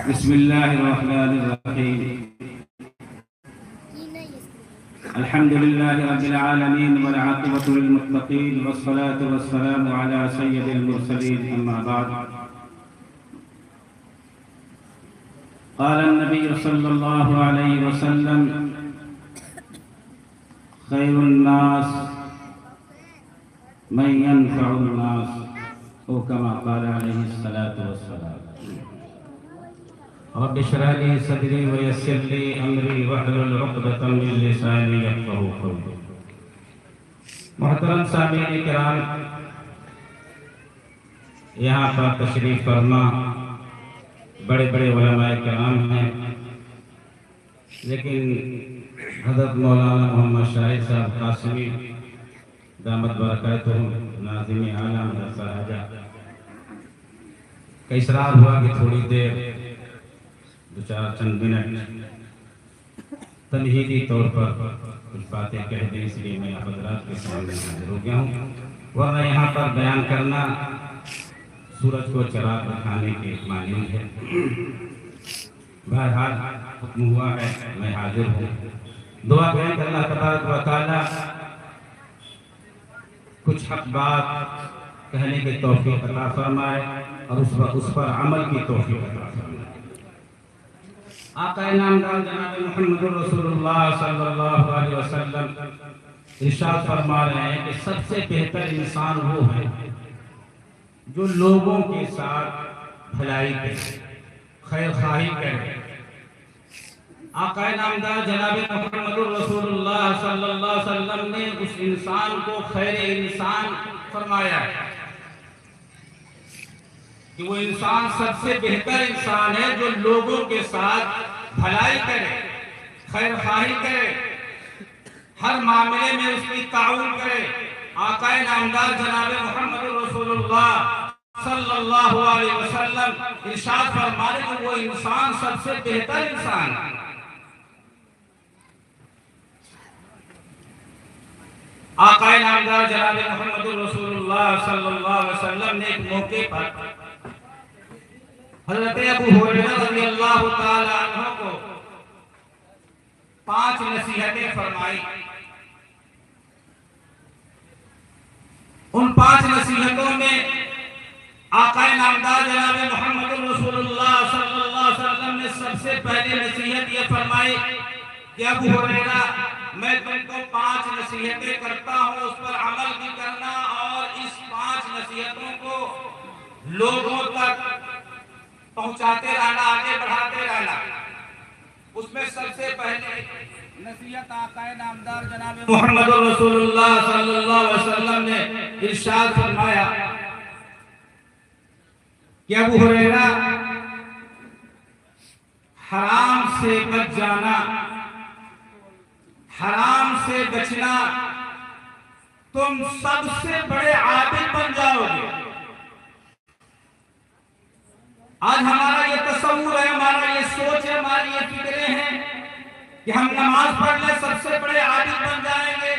बिस्मिल्लाहिर्रहमानिर्रहीम। अल्हम्दुलिल्लाहि रब्बिल आलमीन वल आक़िबतु लिल मुत्तक़ीन वस्सलातु वस्सलामु अला सय्यिदिल मुरसलीन अम्मा बाद। क़ाल अन्नबी सल्लल्लाहु अलैहि वसल्लम खैरुन नास मन यनफ़उन नास औ कमा क़ाल अलैहि सलातु वस्सलाम। रब्बि इश्रह ली सदरी व यस्सिर ली अमरी वहलुल उक़दतम मिन लिसानी यफ़क़हू क़ौली। मोहतरम सामीन किराम, यहाँ पर तशरीफ़ फरमा बड़े बड़े उलमाए किराम हैं, लेकिन हज़रत मौलाना मोहम्मद शाहिद साहब कासिमी दामत बरकातुहुम नाज़िम आला मदरसा राजा का इसरार हुआ कि थोड़ी देर दो चार चंद मिनट तमहीदी तौर पर कुछ बातें कह दें, इसलिए मैं आप हज़रात के सामने हाजिर हो गया हूँ। वरना यहाँ पर बयान करना सूरज को चिराग दिखाने के मानिंद है। बहरहाल हुक्म हुआ है, मैं हाजिर हूँ। दुआ करें कि अल्लाह तबारक व तआला कुछ हक बात कहने की तौफीक अता फरमाए और उस पर अमल की तौफीक अता फरमाए। आक़ा नामदार जनाब मुहम्मद रसूलुल्लाह सल्लल्लाहु अलैहि वसल्लम इरशाद फरमा रहे हैं कि सबसे बेहतर इंसान वो है जो लोगों के साथ भलाई करे, खैर खाही करे। आक़ा नामदार जनाब मुहम्मद रसूलुल्लाह सल्लल्लाहु अलैहि वसल्लम ने उस इंसान को खैर इंसान फरमाया है कि वो इंसान सबसे बेहतर इंसान है जो लोगों के साथ भलाई करे, खैर खाही करे, हर मामले में उसकी ताउन करे। आका नामदार जनाब मुहम्मद रसूलुल्लाह सल्लल्लाहु अलैहि वसल्लम इरशाद फरमाते कि वो इंसान सबसे बेहतर इंसान है। आका नामदार जनाब मुहम्मद रसूलुल्लाह सल्लल्लाहु अलैहि वसल्लम ने एक मौके पर हज़रत अबू हुरैरा रज़ियल्लाहु ताला अन्हु को 5 नसीहतें फरमाई। उन 5 नसीहतों में आका नामदार जनाब मुहम्मद रसूलुल्लाह सल्लल्लाहु अलैहि वसल्लम ने सबसे पहले नसीहत ये फरमाई कि अबू हुरैरा, मैं तुमको 5 नसीहतें करता हूँ, उस पर अमल भी करना और इस 5 नसीहतों को लोगों तक पहुंचाते रहना, आगे बढ़ाते रहना। उसमें सबसे पहले नसीहत आका नामदार जनाब मुहम्मद रसूलुल्लाह सल्लल्लाहु अलैहि वसल्लम ने इरशाद फरमाया कि अबू हुरैरा, हराम से बच जाना, हराम से बचना, तुम सबसे बड़े आबिद बन जाओगे। आज हमारा ये तसव्वुर है, हमारा ये सोच है, हमारी ये फिक्रें हैं कि हम नमाज पढ़ ले सबसे बड़े आबिद बन जाएंगे,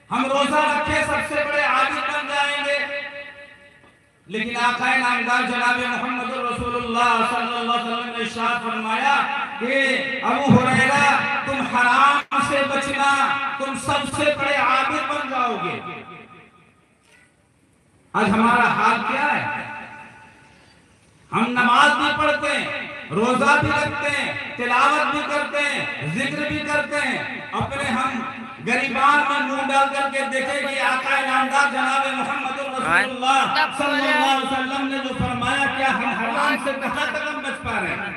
हम रोजा रखे सबसे बड़े आबिद बन जाएंगे। लेकिन आका नामदार जनाब मुहम्मद रसूलुल्लाह सल्लल्लाहु अलैहि वसल्लम ने इरशाद फरमाया कि अबू हुरैरा, तुम हराम से बचना, तुम सबसे बड़े आबिद बन जाओगे। आज हमारा हाल क्या है? हम नमाज भी पढ़ते हैं, रोजा भी रखते हैं, तिलावत भी करते हैं, जिक्र भी करते हैं, अपने हम गरीबान में मुंह डाल करके देखें कि आका नामदार जनाब मुहम्मद रसूलुल्लाह सल्लल्लाहु अलैहि वसल्लम ने जो फरमाया, क्या हम हराम से कहां तक हम बच पा रहे हैं?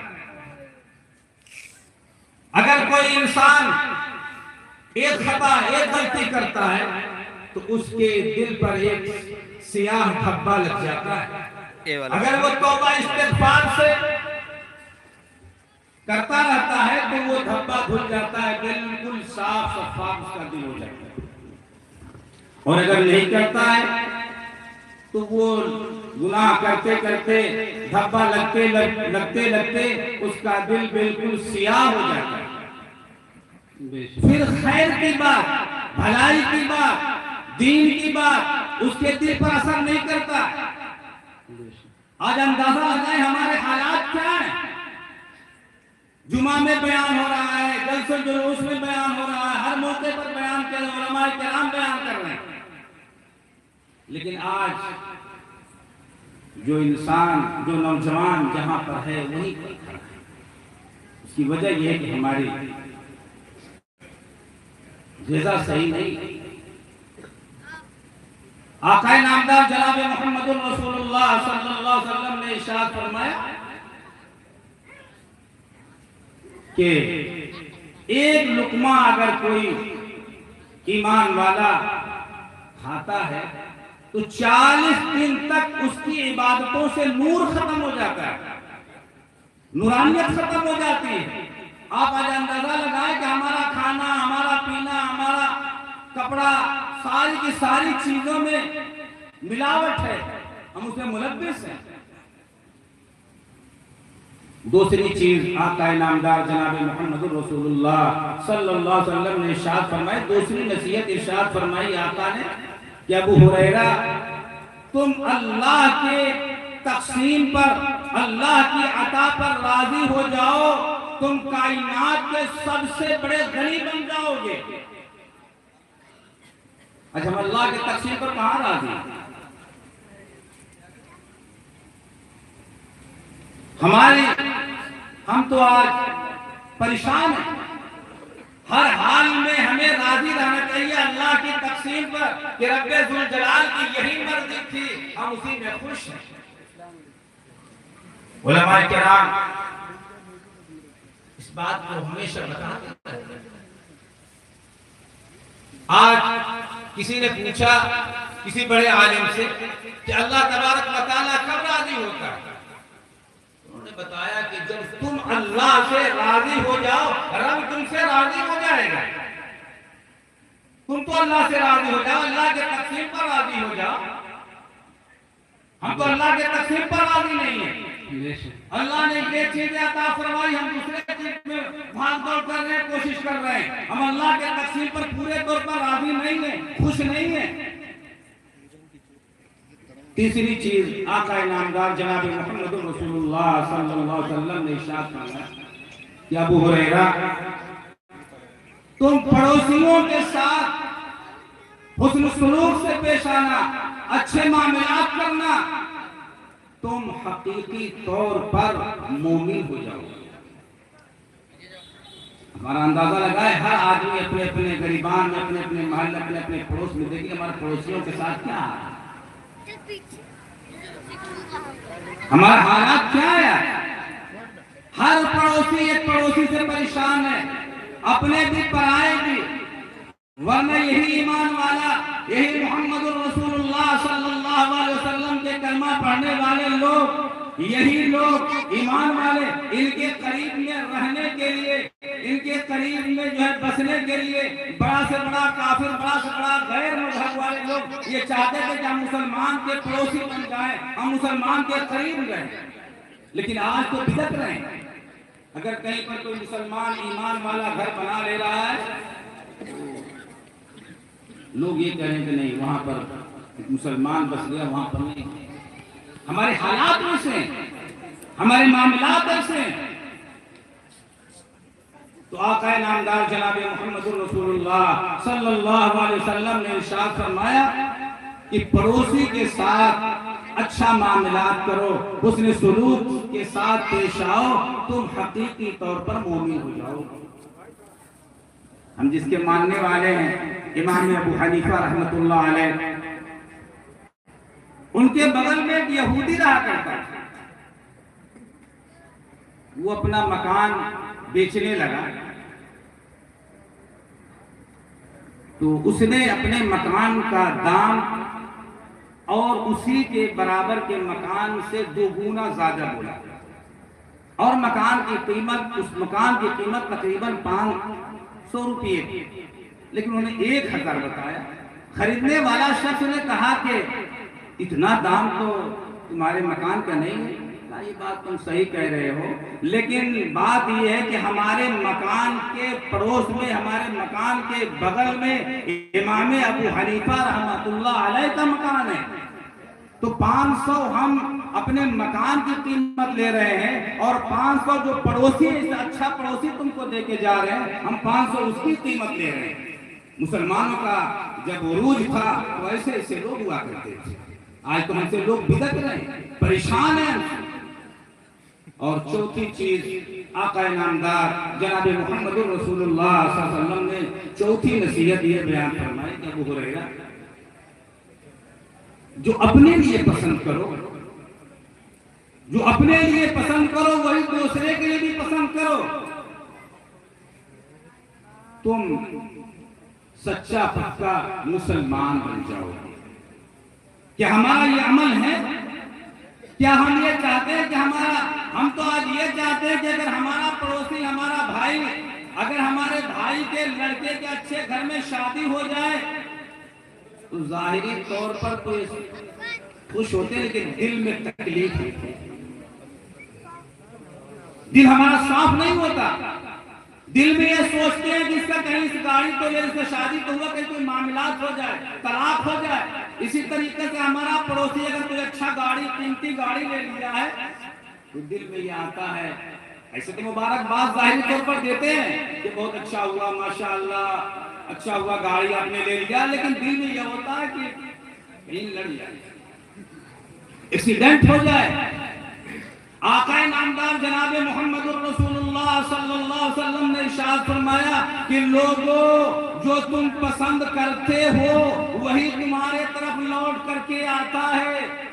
अगर कोई इंसान एक खता, एक गलती करता है तो उसके दिल पर एक सियाह धब्बा लग जाता है। अगर वो तौबा इस्तिग़फ़ार से करता रहता है तो वो धब्बा धुल जाता है, बिल्कुल साफ शफ़ाफ़ उसका दिल हो जाता है। और अगर नहीं करता है तो वो गुनाह करते करते, धब्बा लगते उसका दिल बिल्कुल सियाह हो जाता है। फिर खैर की बात, भलाई की बात, दीन की बात उसके दिल पर असर नहीं करता। आज अंदाजा लगाए हमारे हालात क्या है। जुमा में बयान हो रहा है, जलसे जुलूस में बयान हो रहा है, हर मौके पर बयान कर रहे हैं, उलमाए किराम बयान कर रहे हैं। लेकिन आज जो इंसान, जो नौजवान जहां पर है वहीं पर खड़ा है। उसकी वजह यह है कि हमारी ग़िज़ा सही नहीं। आक़ाए नामदार जनाब मुहम्मदुर रसूलुल्लाह सल्लल्लाहु अलैहि वसल्लम ने इरशाद फरमाया कि एक लुकमा अगर कोई ईमान वाला खाता है तो 40 दिन तक उसकी इबादतों से नूर खत्म हो जाता है, नूरानियत खत्म हो जाती है। आप आज अंदाजा लगाएं कि हमारा खाना, हमारा पीना, हमारा कपड़ा, सारी की सारी चीजों में मिलावट है, हम उसमें मुलव्विस हैं। दूसरी चीज आक़ाए नामदार जनाब मुहम्मदुर रसूलुल्लाह सल्लल्लाहु अलैहि वसल्लम ने इरशाद फरमाई, दूसरी नसीहत इरशाद फरमाई आका ने कि अबू हुरैरा, तुम अल्लाह के तक़सीम पर, अल्लाह की अता पर राजी हो जाओ, तुम कायनात के सबसे बड़े गनी बन जाओगे। अच्छा, हम अल्लाह के तक़सीम पर कहां राजी हैं? हम तो आज परेशान हैं। हर हाल में हमें राजी रहना चाहिए अल्लाह की तक़सीम पर कि रब्बे ज़ुल जलाल की यही मर्जी थी, हम उसी में खुश हैं। उलमाए किराम इस बात को हमेशा बताते हैं। आज किसी ने पूछा किसी बड़े आलिम से कि अल्लाह तबारक व तआला कब राजी होता है? उन्होंने बताया कि जब तुम अल्लाह से राजी हो जाओ, रब तुमसे राजी हो जाएगा। तुम तो अल्लाह से राजी हो जाओ, अल्लाह के तक़सीम पर राजी हो जाओ। हम तो अल्लाह के तक़सीम पर राजी नहीं है। अल्लाह ने ये चीजें अता फरमाई, हम दूसरे चीज में भाग दौड़ कर रहे हैं, कोशिश कर रहे हैं। हम अल्लाह के तक़सीम पर पूरे तौर पर राजी नहीं है, खुश नहीं है। तीसरी चीज आक़ाए नामदार जनाब मुहम्मदुर रसूलुल्लाह सल्लल्लाहु अलैहि वसल्लम ने इरशाद फरमाया कि अबू हुरैरा, तुम पड़ोसियों के साथ हुस्न सलूक से पेश आना, अच्छे मामलात करना, तुम हकीकी तौर पर मोमिन हो जाओगे। हमारा अंदाजा लगाए, हर आदमी अपने अपने गरीबान में, अपने अपने महल, अपने अपने पड़ोस में देखिए हमारे पड़ोसियों के साथ क्या है, हमारा हालात क्या है। हर पड़ोसी एक पड़ोसी से परेशान है, अपने भी पराए भी। वरना यही ईमान वाला, यही मोहम्मदुर रसूलुल्लाह सल्लल्लाहु अलैहि वसल्लम के कलमा पढ़ने वाले लोग, यही लोग ईमान वाले, इनके करीब में रहने के लिए, इनके करीब में जो है बसने के लिए बड़ा से बड़ा काफिर, बड़ा से बड़ा गैर मजहब वाले लोग ये चाहते थे कि हम मुसलमान के पड़ोसी बन जाए, हम मुसलमान के करीब रहें। लेकिन आज तो बिदत रहे हैं। अगर कहीं पर कोई मुसलमान ईमान वाला घर बना ले रहा है, लोग ये कहें कि नहीं, वहां पर मुसलमान बस गया, वहां पर नहीं। हमारे हालात ऐसे हैं, हमारे मामलात ऐसे हैं। तो आक़ाए नामदार जनाब मुहम्मदुर रसूलुल्लाह सल्लल्लाहु अलैहि वसल्लम ने इरशाद फरमाया कि पड़ोसी के साथ अच्छा मामलात करो, हुस्न सलूक के साथ पेश आओ, तुम हकीकी तौर पर मोमिन हो जाओ। हम जिसके मानने वाले हैं इमाम अबू हनीफा रहमतुल्लाह अलैह, उनके बगल में एक यहूदी रहा करता था। वो अपना मकान बेचने लगा तो उसने अपने मकान का दाम और उसी के बराबर के मकान से 2 गुना ज्यादा बोला, और मकान की कीमत, उस मकान की कीमत तकरीबन 500 रुपये थी, लेकिन उन्होंने 1000 बताया। खरीदने वाला शख्स ने कहा कि इतना दाम तो तुम्हारे मकान का नहीं है। ये बात तुम सही कह रहे हो, लेकिन बात यह है कि हमारे मकान के पड़ोस में, हमारे मकान के बगल में इमाम अबू हनीफा रहमतुल्लाह अलैह का मकान है, तो 500 हम अपने मकान की कीमत ले रहे हैं, और 500 जो पड़ोसी इससे अच्छा पड़ोसी तुमको दे के जा रहे हैं, हम 500 उसकी कीमत ले रहे हैं। मुसलमानों का जब उरूज था तो ऐसे ऐसे लोग हुआ करते थे। आज तो हमसे लोग बिगड़ रहे हैं, परेशान हैं। और चौथी चीज आका नामदार जनाब मोहम्मद रसूलुल्लाह सल्लल्लाहु अलैहि वसल्लम ने चौथी नसीहत ये बयान फरमाई कि अबू हुरैरा, जो अपने लिए पसंद करो, जो अपने लिए पसंद करो वही दूसरे के लिए भी पसंद करो। तुम सच्चा पक्का मुसलमान बन जाओगे। क्या हमारा ये अमल है? क्या हम ये चाहते हैं कि हम तो आज ये चाहते हैं कि अगर हमारा पड़ोसी, हमारा भाई, अगर हमारे भाई के लड़के के अच्छे घर में शादी हो जाए तो जाहिरी तौर पर तो खुश होते हैं, लेकिन दिल में तकलीफ है, दिल हमारा साफ नहीं होता। दिल में ये सोचते हैं कि इसका कहीं से गाड़ी तो ले, इसका शादी तो हुआ, कहीं कोई मामलात हो जाए, तलाक हो जाए। इसी तरीके से हमारा पड़ोसी अगर कोई अच्छा गाड़ी, कीमती गाड़ी ले लिया है तो दिल में ये आता है। ऐसे तो मुबारकबाद जाहिर तौर पर देते हैं कि बहुत अच्छा हुआ, माशाअल्लाह, अच्छा हुआ गाड़ी आपने ले लिया, लेकिन दिल में यह होता है कि कहीं लड़ जाए, एक्सीडेंट हो जाए। आका नामदार जनाब मोहम्मद रसूलुल्लाह सल्लल्लाहु अलैहि वसल्लम ने इरशाद फरमाया कि लोगों, जो तुम पसंद करते हो वही तुम्हारे तरफ लौट करके आता है।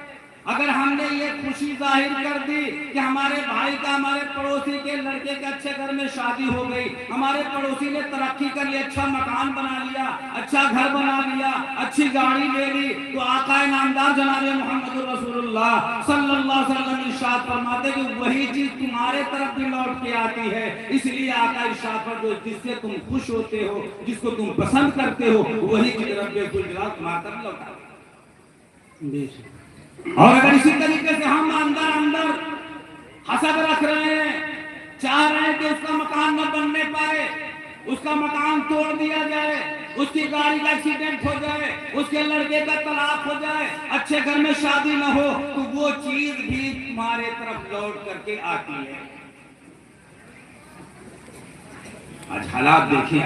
अगर हमने ये खुशी जाहिर कर दी कि हमारे भाई का, हमारे पड़ोसी के लड़के के अच्छे घर में शादी हो गई, हमारे पड़ोसी ने तरक्की कर लिया, अच्छा मकान बना लिया, अच्छा घर बना लिया, अच्छी गाड़ी ले ली, तो आका नामदार जनाब मोहम्मद रसूलुल्लाह सल्लल्लाहु अलैहि वसल्लम इरशाद फरमाते कि वही चीज तुम्हारे तरफ भी लौट के आती है। इसलिए आका इरशाद फरमाते जो जिससे तुम खुश होते हो, जिसको तुम पसंद करते हो, वही चीज रब्बुल जलाल तुम्हारे तरफ लौटाता। और अगर इसी तरीके से हम अंदर हसद रख रहे हैं, चाह रहे हैं कि उसका मकान न बनने पाए, उसका मकान तोड़ दिया जाए, उसकी गाड़ी का एक्सीडेंट हो जाए, उसके लड़के का तलाक हो जाए, अच्छे घर में शादी न हो, तो वो चीज भी तुम्हारे तरफ लौट करके आती है। आज हालात देखिए,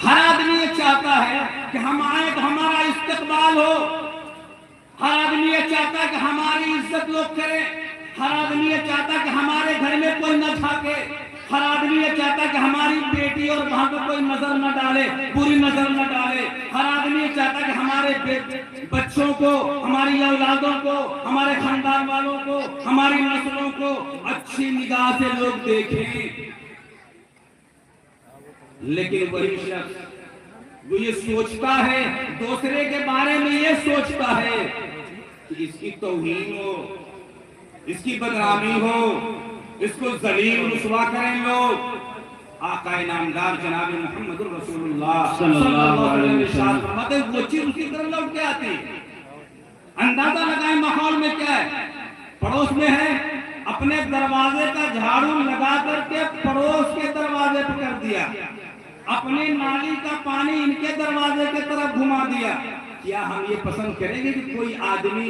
हर आदमी ये चाहता है कि हम आए तो हमारा इस्तेकबाल हो, हर आदमी ये चाहता है कि हमारी इज्जत लोग करें, हर आदमी ये चाहता है कि हमारे घर में कोई न झांके, हर आदमी ये चाहता है कि हमारी बेटी और बहन को कोई नजर न डाले, बुरी नजर न डाले। हर आदमी ये चाहता है कि हमारे बच्चों को, हमारी औलादों को, हमारे खानदान वालों को, हमारी नस्लों को अच्छी निगाह से लोग देखें। लेकिन वही शख्स वो ये सोचता है, दूसरे के बारे में ये सोचता है कि इसकी तौहीन हो, इसकी बदनामी हो, इसको जलील रुसवा करें लोग। आका नामदार जनाब मोहम्मद रसूलुल्लाह सल्लल्लाहु अलैहि वसल्लम वो चीज उसकी तरफ लौट के आती है। अंदाजा लगाए माहौल में क्या है, पड़ोस में है, अपने दरवाजे का झाड़ू लगा करके पड़ोस के दरवाजे पर कर दिया, अपनी नाली का पानी इनके दरवाजे की तरफ घुमा दिया। क्या हम ये पसंद करेंगे कि कोई आदमी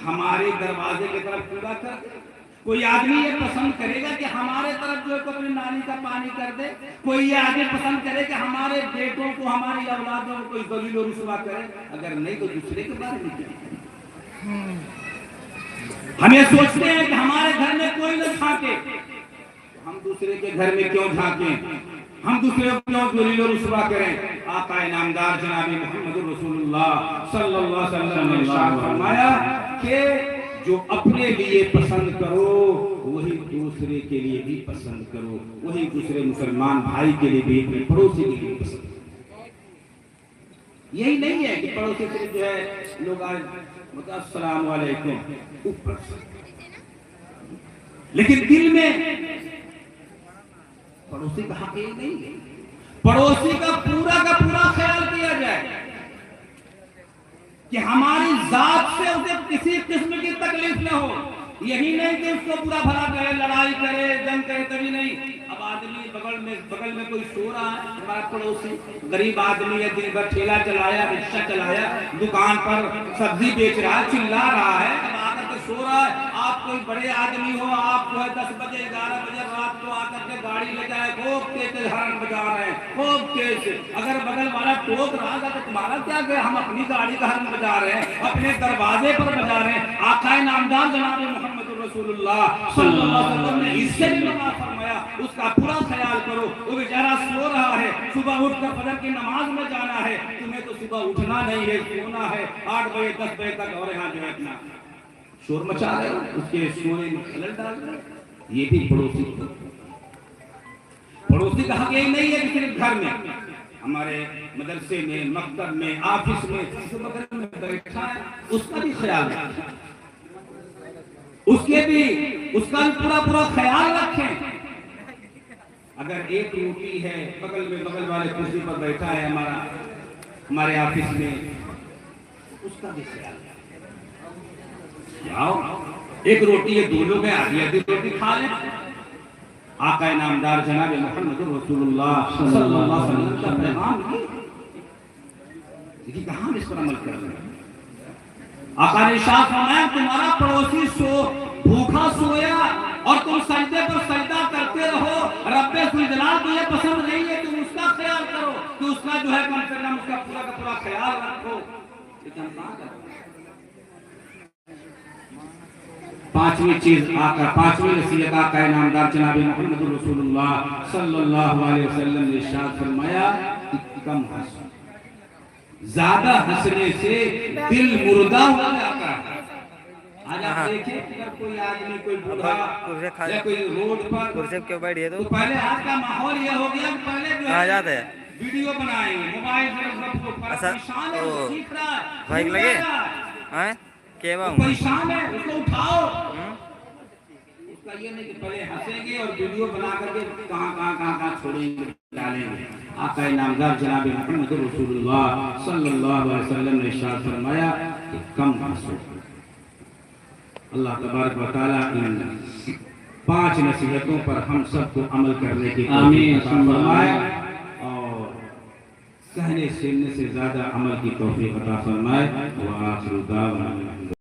हमारे दरवाजे की तरफ कूड़ा कर दे? कोई आदमी ये पसंद करेगा कि हमारे तरफ जो अपनी नाली का पानी कर दे? कोई ये आदमी पसंद करे कि हमारे बेटों को, हमारी औलादों को कोई जलील और रुसवा करे? अगर नहीं तो दूसरे के बारे में क्या? हम ये सोचते हैं कि हमारे घर में कोई न झांके, हम दूसरे के घर में क्यों झांकें, हम दूसरे को क्यों जलील और रुसवा करें? आका नामदार जनाब मोहम्मद रसूलुल्लाह सल्लल्लाहु अलैहि वसल्लम ने इरशाद फरमाया कि जो अपने लिए पसंद करो वही दूसरे के लिए भी पसंद करो, वही दूसरे मुसलमान भाई के लिए भी, अपने पड़ोसी के लिए पसंद करो। यही नहीं है कि पड़ोसी से जो है लोग आज मतलब अस्सलाम वालेकुम ऊपर, लेकिन दिल में पड़ोसी का हक नहीं है। पड़ोसी का पूरा ख्याल किया जाए कि हमारी जात से उसे किसी किस्म की तकलीफ न हो। यही नहीं कि उसको बुरा भला करे, लड़ाई करे, जंग करे, तभी नहीं। अब आदमी बगल में कोई सो रहा है, हमारा पड़ोसी गरीब आदमी है, दिन भर ठेला चलाया, रिक्शा चलाया, दुकान पर सब्जी बेच रहा है, चिल्ला रहा है, अब आकर के सो रहा है, आप कोई बड़े आदमी हो, आप जो है 10 बजे 11 बजे रात को आकर के गाड़ी ले जाए, खूब तेज हॉर्न बजा रहे हैं, खूब तेज, अगर बगल वाला टोक रहा था तो तुम्हारा क्या गया, हम अपनी गाड़ी का हॉर्न बजा रहे हैं, अपने दरवाजे पर बजा रहे हैं। आका नामदार जनाब मोहम्मद रसूलुल्लाह सल्लल्लाहु अलैहि वसल्लम ने इससे भी मना फरमाया, उसका पूरा ख्याल करो। वो बेचारा सो रहा है, सुबह उठकर फजर की नमाज में जाना है, तुम्हें तो सुबह उठना नहीं है, सोना है 8 बजे 10 बजे तक, और यहाँ जो है अपना शोर मचा रहे हो, उसके सोने में खलल डाल रहे हो। ये भी पड़ोसी का हक ये नहीं है कि सिर्फ घर में, हमारे मदरसे में, मकतब में, ऑफिस में, जो बगल में बैठा है उसका भी ख्याल रखें, उसका भी पूरा ख्याल रखें। अगर एक रोटी है, बगल वाले कुर्सी पर बैठा है हमारे ऑफिस में, उसका भी ख्याल रखें। एक रोटी है, 2 लोग हैं, आधी रोटी खा लें। आका नामदार जनाब मोहम्मद रसूलुल्लाह सल्लल्लाहु अलैहि वसल्लम का पैगाम देखिए कहां हम इस पर अमल कर रहे हैं। आका ने इरशाद फरमाया, तुम्हारा पड़ोसी भूखा सोया और तुम सजदे पर सजदा करते रहो, रब्बे सुजलाल को ये पसंद नहीं है, तुम उसका ख्याल करो कि उसका जो है कम से कम उसका पूरा का पूरा ख्याल रखो। लेकिन पांचवी चीज आका, पांचवी नसीहत आका नामदार जनाब मोहम्मद रसूलुल्लाह सल्लल्लाहु अलैहि वसल्लम ने इरशाद फरमाया कि कम हंसो, ज्यादा हंसने से दिल मुर्दा हो जाता है। आज आप देखिए अगर कोई आदमी, कोई बूढ़ा या कोई रोड पर कुर्सी क्यों बैठिए तो पहले आज का माहौल ये हो गया कि पहले जो कहाँ जाते हैं, वीडियो बनाएंगे मोबाइल से, सीख रहा है, बाइक लगे हैं के परेशान है, उसको उठाओ। उसका ये नहीं कि पहले हंसेंगे और वीडियो बना करके कहाँ छोड़ेंगे, डालेंगे। आका नामदार जनाब मोहम्मद रसूलुल्लाह सल्लल्लाहु अलैहि वसल्लम ने इरशाद फरमाया कि कम हंसो। अल्लाह तबारक व तआला इन 5 नसीहतों पर हम सबको अमल करने की आमीन फरमाए और कहने सुनने से ज्यादा अमल की तौफीक अता फरमाए। व आखिरु दावाना